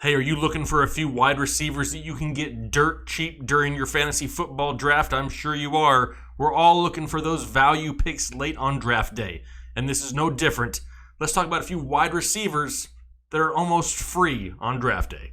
Hey, are you looking for a few wide receivers that you can get dirt cheap during your fantasy football draft? I'm sure you are. We're all looking for those value picks late on draft day, and this is no different. Let's talk about a few wide receivers that are almost free on draft day.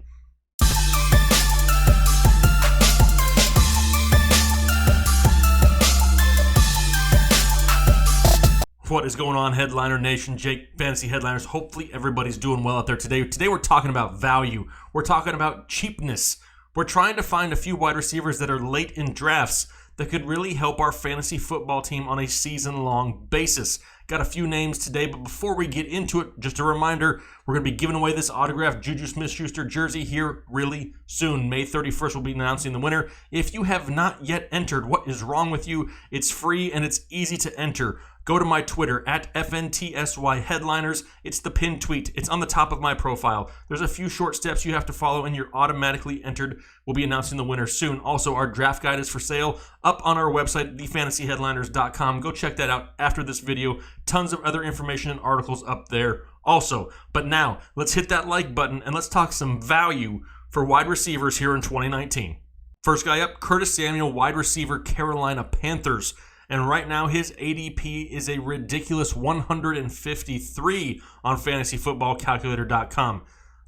What is going on, Headliner Nation? Jake, Fantasy Headliners. Hopefully everybody's doing well out there today. Today we're talking about value. We're talking about cheapness. We're trying to find a few wide receivers that are late in drafts that could really help our fantasy football team on a season-long basis. Got a few names today, but before we get into it, just a reminder, we're going to be giving away this autographed Juju Smith-Schuster jersey here really soon. May 31st, we'll be announcing the winner. If you have not yet entered, what is wrong with you? It's free and it's easy to enter. Go to my Twitter, at FNTSY Headliners. It's the pinned tweet. It's on the top of my profile. There's a few short steps you have to follow, and you're automatically entered. We'll be announcing the winner soon. Also, our draft guide is for sale up on our website, thefantasyheadliners.com. Go check that out after this video. Tons of other information and articles up there also. But now, let's hit that like button, and let's talk some value for wide receivers here in 2019. First guy up, Kurtis Samuel, wide receiver, Carolina Panthers. And right now, his ADP is a ridiculous 153 on fantasyfootballcalculator.com.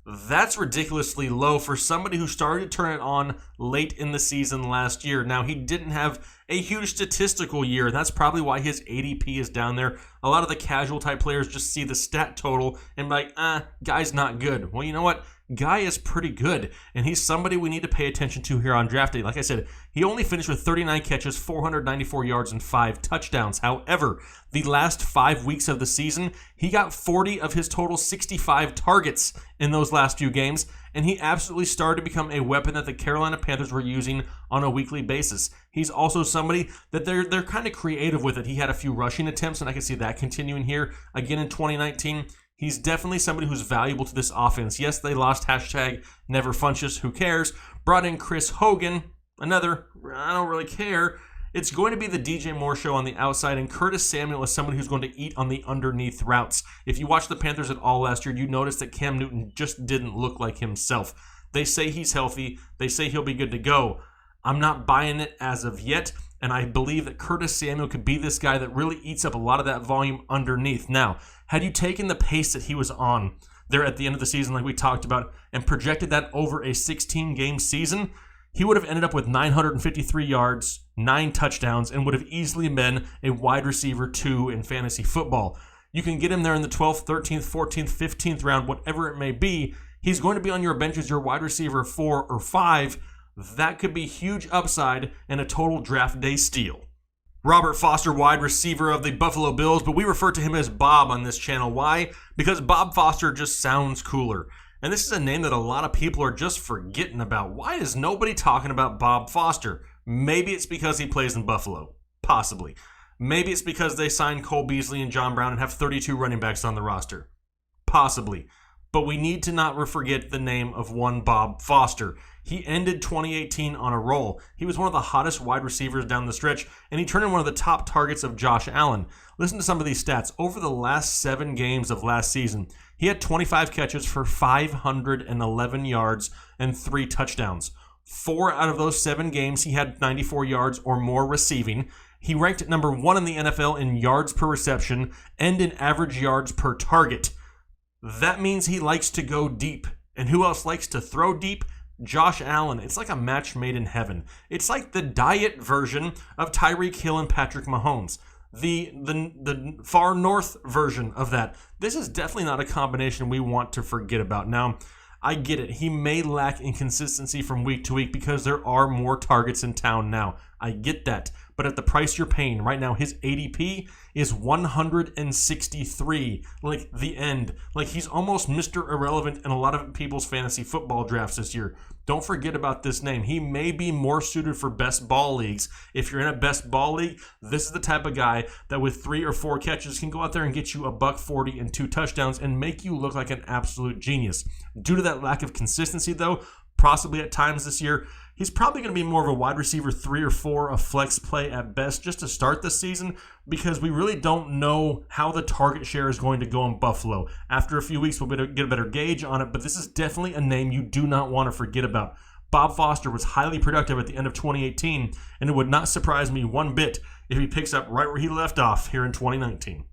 That's ridiculously low for somebody who started to turn it on late in the season last year. Now, he didn't have a huge statistical year, and that's probably why his ADP is down there. A lot of the casual type players just see the stat total and be like, guy's not good. Well, you know what? Guy is pretty good, and he's somebody we need to pay attention to here on draft day. Like I said, he only finished with 39 catches, 494 yards, and 5 touchdowns. However, the last 5 weeks of the season, he got 40 of his total 65 targets in those last few games, and he absolutely started to become a weapon that the Carolina Panthers were using on a weekly basis. He's also somebody that they're kind of creative with it. He had a few rushing attempts, and I can see that continuing here again in 2019. He's definitely somebody who's valuable to this offense. Yes, they lost #NeverFunchess, who cares? Brought in Chris Hogan, another, I don't really care. It's going to be the DJ Moore show on the outside, and Kurtis Samuel is somebody who's going to eat on the underneath routes. If you watched the Panthers at all last year, you noticed that Cam Newton just didn't look like himself. They say he's healthy. They say he'll be good to go. I'm not buying it as of yet, and I believe that Kurtis Samuel could be this guy that really eats up a lot of that volume underneath. Now, had you taken the pace that he was on there at the end of the season, like we talked about, and projected that over a 16-game season, he would have ended up with 953 yards, 9 touchdowns, and would have easily been a wide receiver 2 in fantasy football. You can get him there in the 12th, 13th, 14th, 15th round, whatever it may be. He's going to be on your bench as your wide receiver 4 or 5. That could be huge upside and a total draft day steal. Robert Foster, wide receiver of the Buffalo Bills, but we refer to him as Bob on this channel. Why? Because Bob Foster just sounds cooler. And this is a name that a lot of people are just forgetting about. Why is nobody talking about Bob Foster? Maybe it's because he plays in Buffalo. Possibly. Maybe it's because they signed Cole Beasley and John Brown and have 32 running backs on the roster. Possibly. But we need to not forget the name of one Bob Foster. He ended 2018 on a roll. He was one of the hottest wide receivers down the stretch, and he turned in one of the top targets of Josh Allen. Listen to some of these stats. Over the last 7 games of last season, he had 25 catches for 511 yards and 3 touchdowns. 4 out of those 7 games, he had 94 yards or more receiving. He ranked at number 1 in the NFL in yards per reception and in average yards per target. That means he likes to go deep. And who else likes to throw deep? Josh Allen. It's like a match made in heaven. It's like the diet version of Tyreek Hill and Patrick Mahomes. The far north version of that. This is definitely not a combination we want to forget about. Now, I get it. He may lack inconsistency from week to week because there are more targets in town now. I get that. But at the price you're paying right now, his ADP is 163, like the end. Like he's almost Mr. Irrelevant in a lot of people's fantasy football drafts this year. Don't forget about this name. He may be more suited for best ball leagues. If you're in a best ball league, this is the type of guy that with 3 or 4 catches can go out there and get you $140 and 2 touchdowns and make you look like an absolute genius. Due to that lack of consistency, though, possibly at times this year. He's probably going to be more of a wide receiver 3 or 4, a flex play at best, just to start the season, because we really don't know how the target share is going to go in Buffalo. After a few weeks, we'll get a better gauge on it, but this is definitely a name you do not want to forget about. Bob Foster was highly productive at the end of 2018, and it would not surprise me one bit if he picks up right where he left off here in 2019.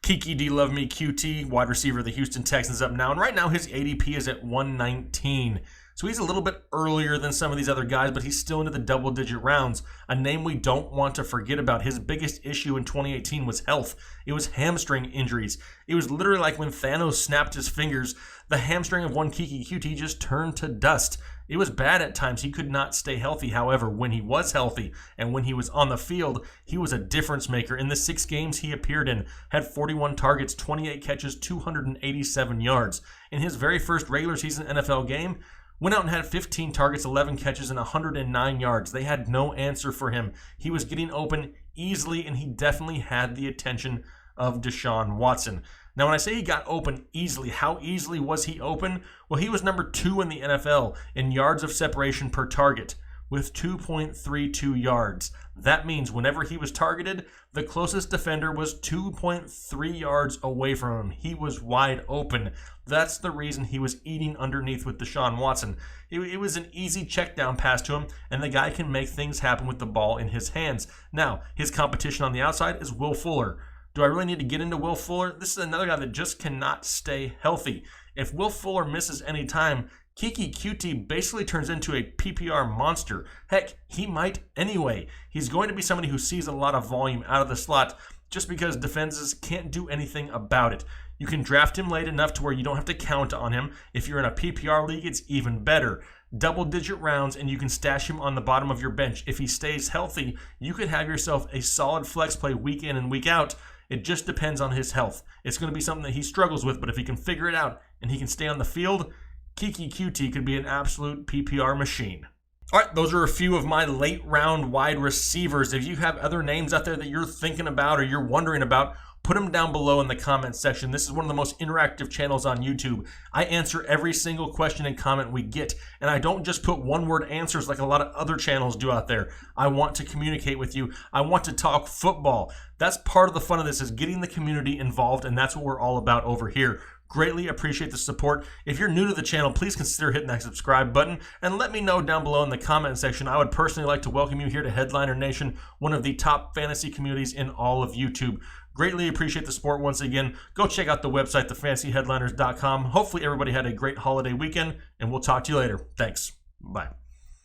Kiki D Love Me QT, wide receiver of the Houston Texans, up now, and right now his ADP is at 119. So he's a little bit earlier than some of these other guys, but he's still into the double-digit rounds. A name we don't want to forget about. His biggest issue in 2018 was health. It was hamstring injuries. It was literally like when Thanos snapped his fingers, the hamstring of one Kiki QT just turned to dust. It was bad at times. He could not stay healthy. However, when he was healthy and when he was on the field, he was a difference maker. In the 6 games he appeared in, had 41 targets, 28 catches, 287 yards. In his very first regular season NFL game, went out and had 15 targets, 11 catches, and 109 yards. They had no answer for him. He was getting open easily, and he definitely had the attention of Deshaun Watson. Now, when I say he got open easily, how easily was he open? Well, he was number 2 in the NFL in yards of separation per target with 2.32 yards. That means whenever he was targeted, the closest defender was 2.3 yards away from him. He was wide open. That's the reason he was eating underneath with Deshaun Watson. It was an easy check down pass to him, and the guy can make things happen with the ball in his hands. Now, his competition on the outside is Will Fuller. Do I really need to get into Will Fuller? This is another guy that just cannot stay healthy. If Will Fuller misses any time, Kiki QT basically turns into a PPR monster. Heck, he might anyway. He's going to be somebody who sees a lot of volume out of the slot just because defenses can't do anything about it. You can draft him late enough to where you don't have to count on him. If you're in a PPR league, it's even better. Double-digit rounds, and you can stash him on the bottom of your bench. If he stays healthy, you could have yourself a solid flex play week in and week out. It just depends on his health. It's going to be something that he struggles with, but if he can figure it out and he can stay on the field, Kiki QT could be an absolute PPR machine. All right, those are a few of my late round wide receivers. If you have other names out there that you're thinking about or you're wondering about, put them down below in the comment section. This is one of the most interactive channels on YouTube. I answer every single question and comment we get, and I don't just put one-word answers like a lot of other channels do out there. I want to communicate with you. I want to talk football. That's part of the fun of this, is getting the community involved, and that's what we're all about over here. Greatly appreciate the support. If you're new to the channel, please consider hitting that subscribe button and let me know down below in the comment section. I would personally like to welcome you here to Headliner Nation, one of the top fantasy communities in all of YouTube. Greatly appreciate the support once again. Go check out the website, thefantasyheadliners.com. Hopefully everybody had a great holiday weekend, and we'll talk to you later. Thanks. Bye.